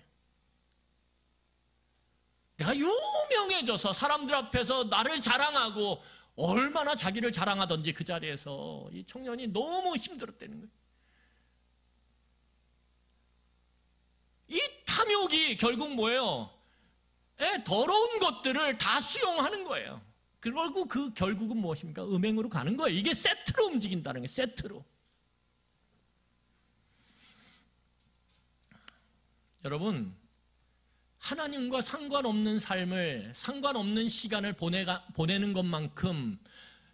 내가 유명해져서 사람들 앞에서 나를 자랑하고 얼마나 자기를 자랑하던지 그 자리에서 이 청년이 너무 힘들었다는 거예요. 이 탐욕이 결국 뭐예요? 더러운 것들을 다 수용하는 거예요. 그리고 그 결국은 무엇입니까? 음행으로 가는 거예요. 이게 세트로 움직인다는 거예요. 세트로. 여러분, 하나님과 상관없는 삶을, 상관없는 시간을 보내는 것만큼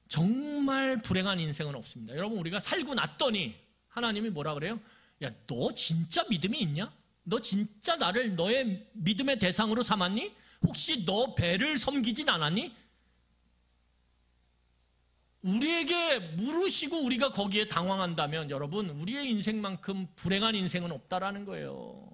정말 불행한 인생은 없습니다. 여러분, 우리가 살고 났더니 하나님이 뭐라 그래요? 야, 너 진짜 믿음이 있냐? 너 진짜 나를 너의 믿음의 대상으로 삼았니? 혹시 너 배를 섬기진 않았니? 우리에게 물으시고 우리가 거기에 당황한다면 여러분, 우리의 인생만큼 불행한 인생은 없다라는 거예요.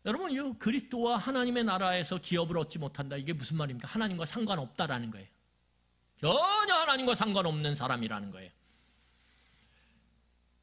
여러분, 이 그리스도와 하나님의 나라에서 기업을 얻지 못한다. 이게 무슨 말입니까? 하나님과 상관없다라는 거예요. 전혀 하나님과 상관없는 사람이라는 거예요.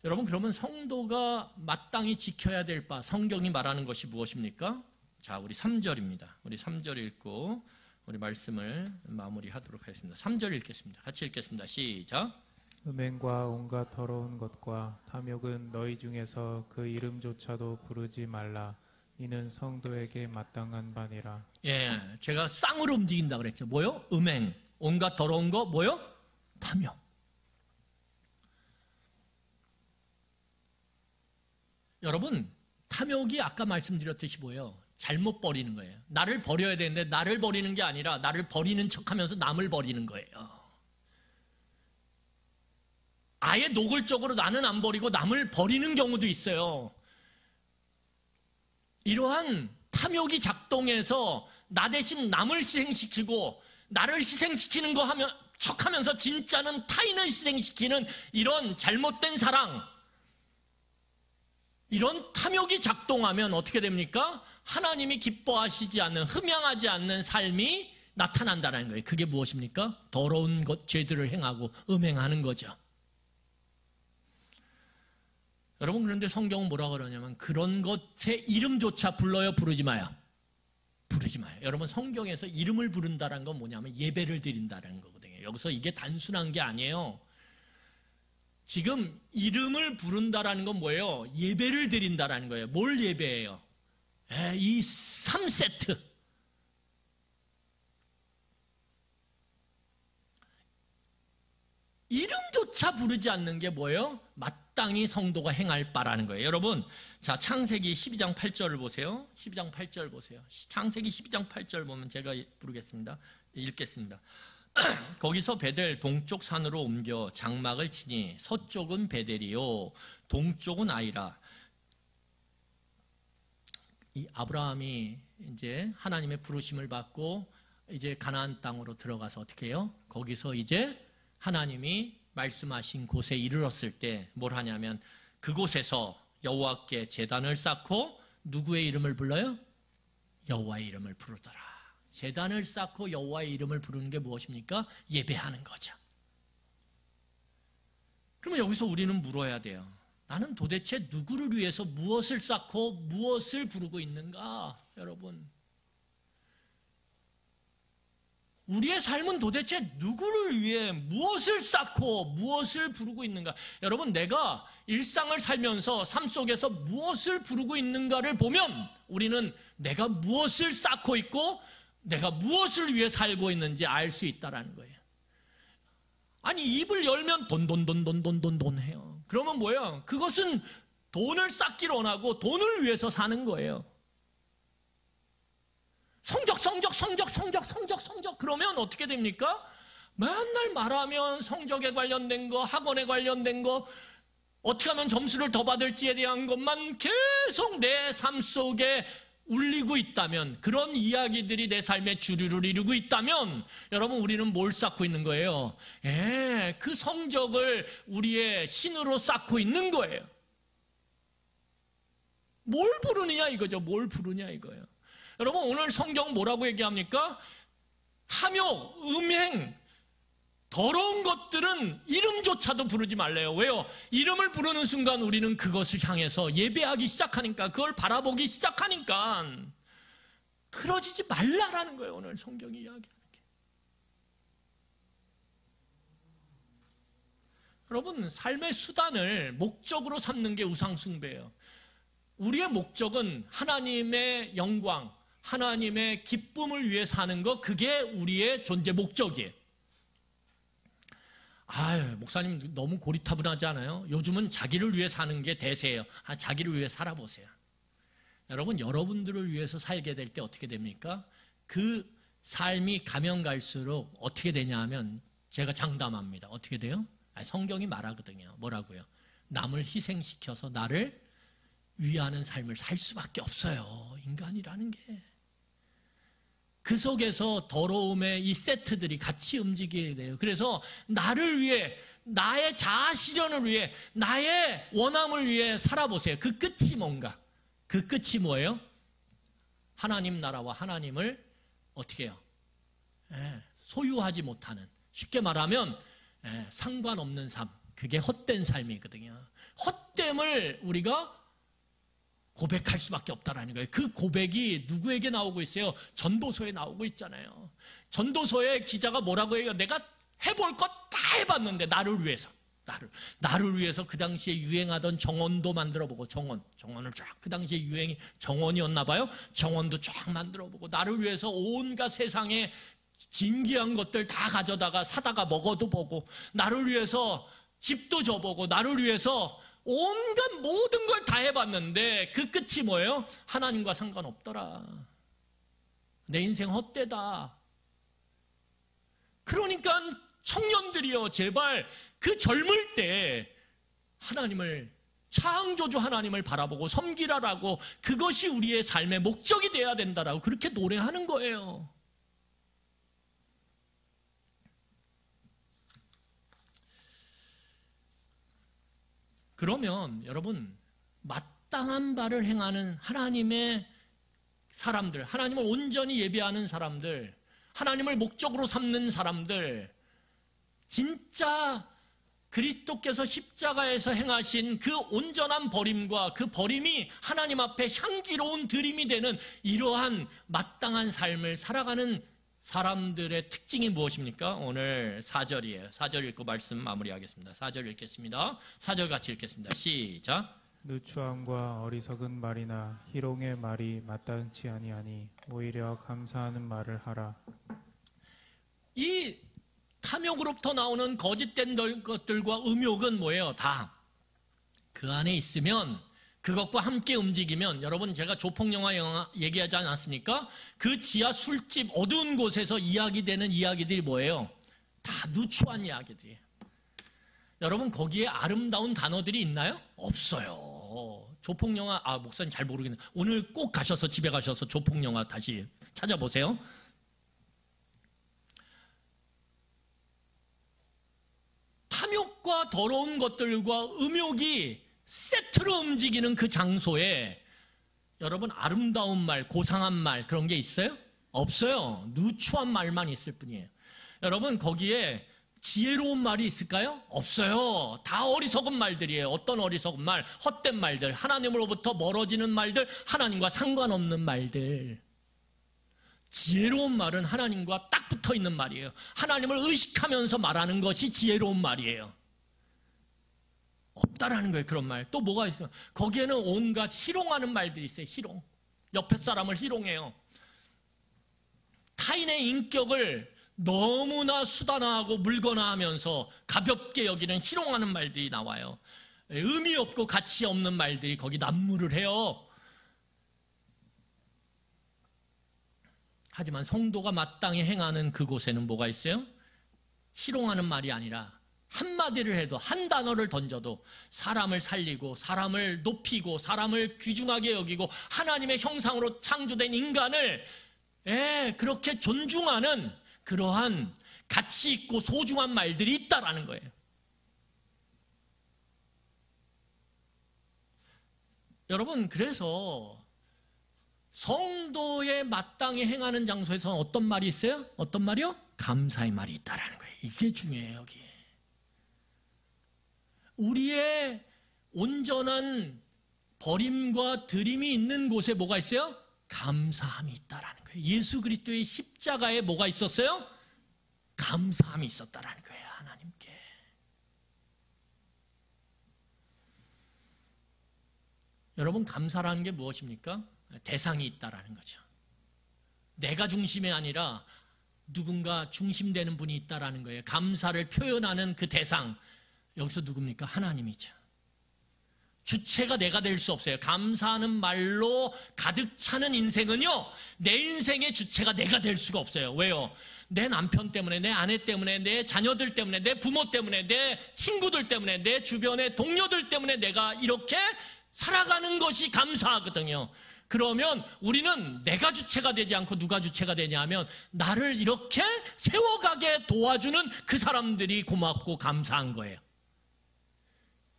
여러분, 그러면 성도가 마땅히 지켜야 될 바, 성경이 말하는 것이 무엇입니까? 자, 우리 3절입니다. 우리 3절 읽고 우리 말씀을 마무리하도록 하겠습니다. 3절 읽겠습니다. 같이 읽겠습니다. 시작. 음행과 온갖 더러운 것과 탐욕은 너희 중에서 그 이름조차도 부르지 말라. 이는 성도에게 마땅한 바니라. 제가 쌍으로 움직인다 그랬죠. 뭐요? 음행, 온갖 더러운 거, 뭐요? 탐욕. 여러분, 탐욕이 아까 말씀드렸듯이 뭐예요? 잘못 버리는 거예요. 나를 버려야 되는데 나를 버리는 게 아니라 나를 버리는 척하면서 남을 버리는 거예요. 아예 노골적으로 나는 안 버리고 남을 버리는 경우도 있어요. 이러한 탐욕이 작동해서 나 대신 남을 희생시키고 나를 희생시키는 거 척하면서 진짜는 타인을 희생시키는 이런 잘못된 사랑, 이런 탐욕이 작동하면 어떻게 됩니까? 하나님이 기뻐하시지 않는, 흠양하지 않는 삶이 나타난다는 거예요. 그게 무엇입니까? 더러운 것, 죄들을 행하고 음행하는 거죠. 여러분, 그런데 성경은 뭐라고 그러냐면 그런 것의 이름조차 불러요, 부르지 마요? 부르지 마요. 여러분, 성경에서 이름을 부른다는 건 뭐냐면 예배를 드린다는 거거든요. 여기서 이게 단순한 게 아니에요. 지금 이름을 부른다라는 건 뭐예요? 예배를 드린다라는 거예요. 뭘 예배해요? 이 3세트. 이름조차 부르지 않는 게 뭐예요? 마땅히 성도가 행할 바라는 거예요. 여러분, 자, 창세기 12장 8절을 보세요. 12장 8절 보세요. 창세기 12장 8절 보면 제가 부르겠습니다. 읽겠습니다. 거기서 베델 동쪽 산으로 옮겨 장막을 치니 서쪽은 베델이요 동쪽은 아이라. 이 아브라함이 이제 하나님의 부르심을 받고 이제 가나안 땅으로 들어가서 어떻게 해요? 거기서 이제 하나님이 말씀하신 곳에 이르렀을 때 뭘 하냐면 그곳에서 여호와께 제단을 쌓고 누구의 이름을 불러요? 여호와의 이름을 부르더라. 제단을 쌓고 여호와의 이름을 부르는 게 무엇입니까? 예배하는 거죠. 그러면 여기서 우리는 물어야 돼요. 나는 도대체 누구를 위해서 무엇을 쌓고 무엇을 부르고 있는가? 여러분, 우리의 삶은 도대체 누구를 위해 무엇을 쌓고 무엇을 부르고 있는가? 여러분, 내가 일상을 살면서 삶 속에서 무엇을 부르고 있는가를 보면 우리는 내가 무엇을 쌓고 있고 내가 무엇을 위해 살고 있는지 알 수 있다는 거예요. 아니, 입을 열면 돈 해요. 그러면 뭐예요? 그것은 돈을 쌓기를 원하고 돈을 위해서 사는 거예요. 성적 그러면 어떻게 됩니까? 맨날 말하면 성적에 관련된 거, 학원에 관련된 거, 어떻게 하면 점수를 더 받을지에 대한 것만 계속 내 삶 속에 울리고 있다면, 그런 이야기들이 내 삶의 주류를 이루고 있다면 여러분, 우리는 뭘 쌓고 있는 거예요? 그 성적을 우리의 신으로 쌓고 있는 거예요. 뭘 부르느냐 이거죠. 뭘 부르냐 이거예요. 여러분, 오늘 성경 뭐라고 얘기합니까? 탐욕, 음행, 더러운 것들은 이름조차도 부르지 말래요. 왜요? 이름을 부르는 순간 우리는 그것을 향해서 예배하기 시작하니까, 그걸 바라보기 시작하니까 그러지지 말라라는 거예요. 오늘 성경이 이야기하는 게. 여러분, 삶의 수단을 목적으로 삼는 게 우상숭배예요. 우리의 목적은 하나님의 영광, 하나님의 기쁨을 위해 사는 거, 그게 우리의 존재 목적이에요. 목사님 너무 고리타분하지 않아요? 요즘은 자기를 위해 사는 게 대세예요. 자기를 위해 살아보세요. 여러분, 여러분들을 위해서 살게 될 때 어떻게 됩니까? 그 삶이 가면 갈수록 어떻게 되냐 하면, 제가 장담합니다. 어떻게 돼요? 성경이 말하거든요. 뭐라고요? 남을 희생시켜서 나를 위하는 삶을 살 수밖에 없어요. 인간이라는 게. 그 속에서 더러움의 이 세트들이 같이 움직이게 돼요. 그래서 나를 위해, 나의 자아 실현을 위해, 나의 원함을 위해 살아보세요. 그 끝이 뭔가? 그 끝이 뭐예요? 하나님 나라와 하나님을 어떻게 해요? 소유하지 못하는, 쉽게 말하면 상관없는 삶, 그게 헛된 삶이거든요. 헛됨을 우리가 고백할 수밖에 없다라는 거예요. 그 고백이 누구에게 나오고 있어요? 전도서에 나오고 있잖아요. 전도서에 기자가 뭐라고 해요? 내가 해볼 것 다 해봤는데 나를 위해서, 나를 위해서 그 당시에 유행하던 정원도 만들어보고, 정원을 쫙, 그 당시에 유행이 정원이었나 봐요. 정원도 쫙 만들어보고, 나를 위해서 온갖 세상에 진귀한 것들 다 가져다가 사다가 먹어도 보고, 나를 위해서 집도 져보고, 나를 위해서 온갖 모든 걸 다 해봤는데 그 끝이 뭐예요? 하나님과 상관없더라. 내 인생 헛되다. 그러니까 청년들이요, 제발 그 젊을 때 하나님을, 창조주 하나님을 바라보고 섬기라라고, 그것이 우리의 삶의 목적이 돼야 된다라고 그렇게 노래하는 거예요. 그러면 여러분, 마땅한 바를 행하는 하나님의 사람들, 하나님을 온전히 예배하는 사람들, 하나님을 목적으로 삼는 사람들, 진짜 그리스도께서 십자가에서 행하신 그 온전한 버림과 그 버림이 하나님 앞에 향기로운 드림이 되는 이러한 마땅한 삶을 살아가는 사람들의 특징이 무엇입니까? 오늘 4절이에요. 4절 읽고 말씀 마무리하겠습니다. 4절 읽겠습니다. 4절 같이 읽겠습니다. 시작. 누추함과 어리석은 말이나 희롱의 말이 마땅치 아니하니 오히려 감사하는 말을 하라. 이 탐욕으로부터 나오는 거짓된 것들과 음욕은 뭐예요? 다 그 안에 있으면, 그것과 함께 움직이면, 여러분 제가 조폭영화 얘기하지 않았습니까? 그 지하 술집 어두운 곳에서 이야기되는 이야기들이 뭐예요? 다 누추한 이야기들이에요. 여러분 거기에 아름다운 단어들이 있나요? 없어요. 조폭영화, 목사님 잘 모르겠네. 오늘 꼭 가셔서, 집에 가셔서 조폭영화 다시 찾아보세요. 탐욕과 더러운 것들과 음욕이 세트로 움직이는 그 장소에 여러분 아름다운 말, 고상한 말 그런 게 있어요? 없어요. 누추한 말만 있을 뿐이에요. 여러분 거기에 지혜로운 말이 있을까요? 없어요. 다 어리석은 말들이에요. 어떤 어리석은 말? 헛된 말들, 하나님으로부터 멀어지는 말들, 하나님과 상관없는 말들. 지혜로운 말은 하나님과 딱 붙어있는 말이에요. 하나님을 의식하면서 말하는 것이 지혜로운 말이에요. 없다라는 거예요. 그런 말. 또 뭐가 있어요? 거기에는 온갖 희롱하는 말들이 있어요. 희롱. 옆에 사람을 희롱해요. 타인의 인격을 너무나 수단화하고 물건화하면서 가볍게 여기는 희롱하는 말들이 나와요. 의미 없고 가치 없는 말들이 거기 난무를 해요. 하지만 성도가 마땅히 행하는 그곳에는 뭐가 있어요? 희롱하는 말이 아니라 한마디를 해도, 한 단어를 던져도 사람을 살리고 사람을 높이고 사람을 귀중하게 여기고 하나님의 형상으로 창조된 인간을 그렇게 존중하는 그러한 가치 있고 소중한 말들이 있다라는 거예요. 여러분 그래서 성도에 마땅히 행하는 장소에서는 어떤 말이 있어요? 어떤 말이요? 감사의 말이 있다라는 거예요. 이게 중요해요. 여기 우리의 온전한 버림과 드림이 있는 곳에 뭐가 있어요? 감사함이 있다라는 거예요. 예수 그리스도의 십자가에 뭐가 있었어요? 감사함이 있었다라는 거예요. 하나님께. 여러분 감사라는 게 무엇입니까? 대상이 있다라는 거죠. 내가 중심이 아니라 누군가 중심되는 분이 있다라는 거예요. 감사를 표현하는 그 대상, 여기서 누굽니까? 하나님이죠. 주체가 내가 될 수 없어요. 감사하는 말로 가득 차는 인생은요, 내 인생의 주체가 내가 될 수가 없어요. 왜요? 내 남편 때문에, 내 아내 때문에, 내 자녀들 때문에, 내 부모 때문에, 내 친구들 때문에, 내 주변의 동료들 때문에 내가 이렇게 살아가는 것이 감사하거든요. 그러면 우리는 내가 주체가 되지 않고 누가 주체가 되냐 하면 나를 이렇게 세워가게 도와주는 그 사람들이 고맙고 감사한 거예요.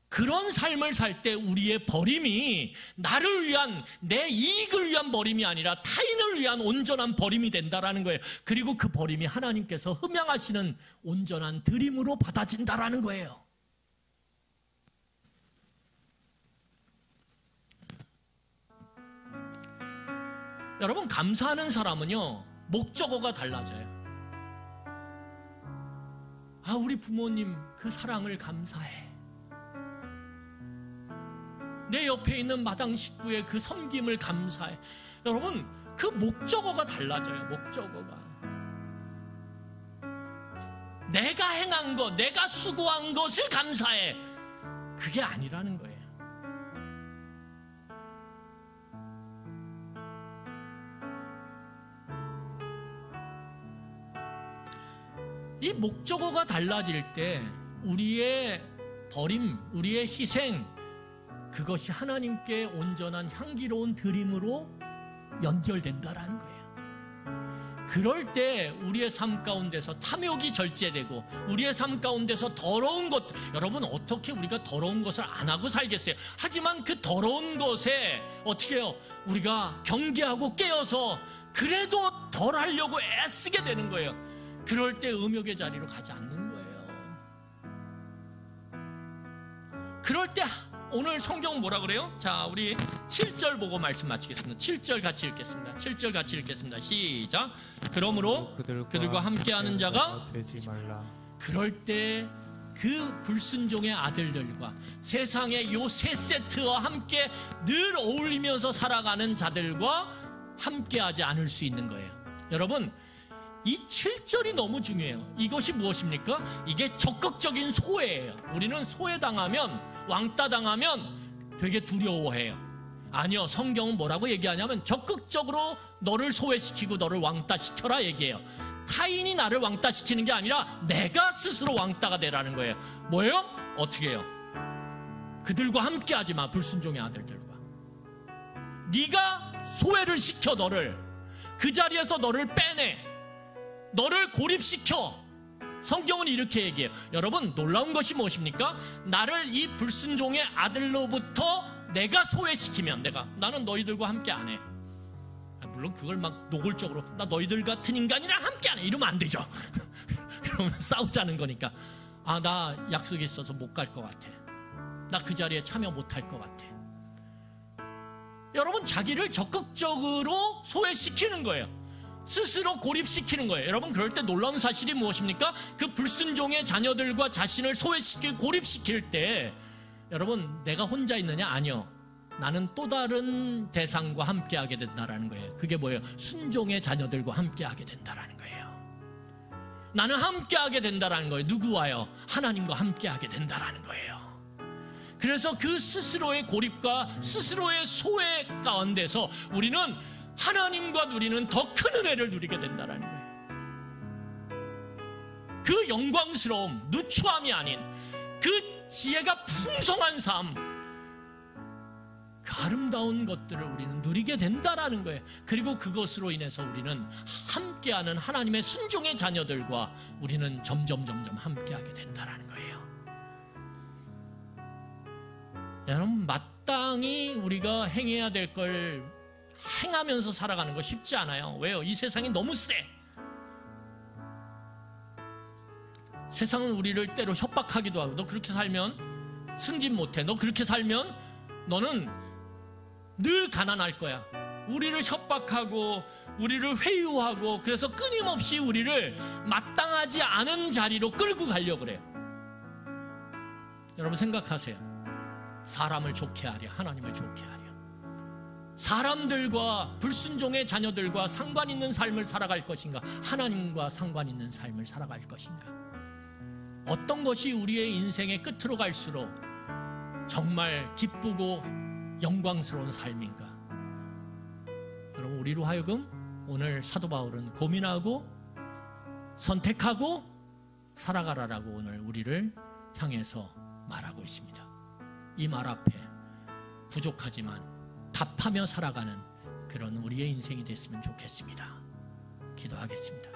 그런 삶을 살 때 우리의 버림이 나를 위한, 내 이익을 위한 버림이 아니라 타인을 위한 온전한 버림이 된다라는 거예요. 그리고 그 버림이 하나님께서 흠양하시는 온전한 드림으로 받아진다라는 거예요. 여러분 감사하는 사람은요 목적어가 달라져요. 우리 부모님 그 사랑을 감사해. 내 옆에 있는 마당 식구의 그 섬김을 감사해. 여러분 그 목적어가 달라져요. 목적어가 내가 행한 것, 내가 수고한 것을 감사해, 그게 아니라는 거예요. 이 목적어가 달라질 때 우리의 버림, 우리의 희생, 그것이 하나님께 온전한 향기로운 드림으로 연결된다라는 거예요. 그럴 때 우리의 삶 가운데서 탐욕이 절제되고 우리의 삶 가운데서 더러운 것, 여러분 어떻게 우리가 더러운 것을 안 하고 살겠어요? 하지만 그 더러운 것에 어떻게 해요? 우리가 경계하고 깨어서 그래도 덜 하려고 애쓰게 되는 거예요. 그럴 때 음욕의 자리로 가지 않는 거예요. 그럴 때 오늘 성경은 뭐라 그래요? 자, 우리 7절 보고 말씀 마치겠습니다. 7절 같이 읽겠습니다. 7절 같이 읽겠습니다. 시작. 그러므로 그들과 함께하는 자가 되지 말라. 그럴 때 그 불순종의 아들들과 세상의 요 세 세트와 함께 늘 어울리면서 살아가는 자들과 함께하지 않을 수 있는 거예요. 여러분, 이 7절이 너무 중요해요. 이것이 무엇입니까? 이게 적극적인 소외예요. 우리는 소외당하면, 왕따당하면 되게 두려워해요. 아니요, 성경은 뭐라고 얘기하냐면 적극적으로 너를 소외시키고 너를 왕따시켜라 얘기해요. 타인이 나를 왕따시키는 게 아니라 내가 스스로 왕따가 되라는 거예요. 뭐예요? 어떻게 해요? 그들과 함께하지 마, 불순종의 아들들과. 네가 소외를 시켜, 너를 그 자리에서 너를 빼내, 너를 고립시켜. 성경은 이렇게 얘기해요. 여러분, 놀라운 것이 무엇입니까? 나를 이 불순종의 아들로부터 내가 소외시키면, 나는 너희들과 함께 안 해. 물론 그걸 막 노골적으로 나 너희들 같은 인간이랑 함께 안 해 이러면 안 되죠. 그러면 싸우자는 거니까. 아, 나 약속이 있어서 못 갈 것 같아. 나 그 자리에 참여 못 할 것 같아. 여러분, 자기를 적극적으로 소외시키는 거예요. 스스로 고립시키는 거예요. 여러분, 그럴 때 놀라운 사실이 무엇입니까? 그 불순종의 자녀들과 자신을 소외시키고 고립시킬 때 여러분, 내가 혼자 있느냐? 아니요. 나는 또 다른 대상과 함께하게 된다라는 거예요. 그게 뭐예요? 순종의 자녀들과 함께하게 된다라는 거예요. 나는 함께하게 된다라는 거예요. 누구와요? 하나님과 함께하게 된다라는 거예요. 그래서 그 스스로의 고립과 스스로의 소외 가운데서 우리는 하나님과 누리는 더 큰 은혜를 누리게 된다라는 거예요. 그 영광스러움, 누추함이 아닌 그 지혜가 풍성한 삶, 그 아름다운 것들을 우리는 누리게 된다라는 거예요. 그리고 그것으로 인해서 우리는 함께하는 하나님의 순종의 자녀들과 우리는 점점 함께하게 된다라는 거예요. 여러분, 마땅히 우리가 행해야 될 걸 행하면서 살아가는 거 쉽지 않아요. 왜요? 이 세상이 너무 세. 세상은 우리를 때로 협박하기도 하고, 너 그렇게 살면 승진 못해, 너 그렇게 살면 너는 늘 가난할 거야. 우리를 협박하고 우리를 회유하고, 그래서 끊임없이 우리를 마땅하지 않은 자리로 끌고 가려고 그래요. 여러분, 생각하세요. 사람을 좋게 하랴, 하나님을 좋게 하랴. 사람들과 불순종의 자녀들과 상관 있는 삶을 살아갈 것인가, 하나님과 상관 있는 삶을 살아갈 것인가. 어떤 것이 우리의 인생의 끝으로 갈수록 정말 기쁘고 영광스러운 삶인가? 여러분, 우리로 하여금 오늘 사도 바울은 고민하고 선택하고 살아가라라고 오늘 우리를 향해서 말하고 있습니다. 이 말 앞에 부족하지만 답하며 살아가는 그런 우리의 인생이 됐으면 좋겠습니다. 기도하겠습니다.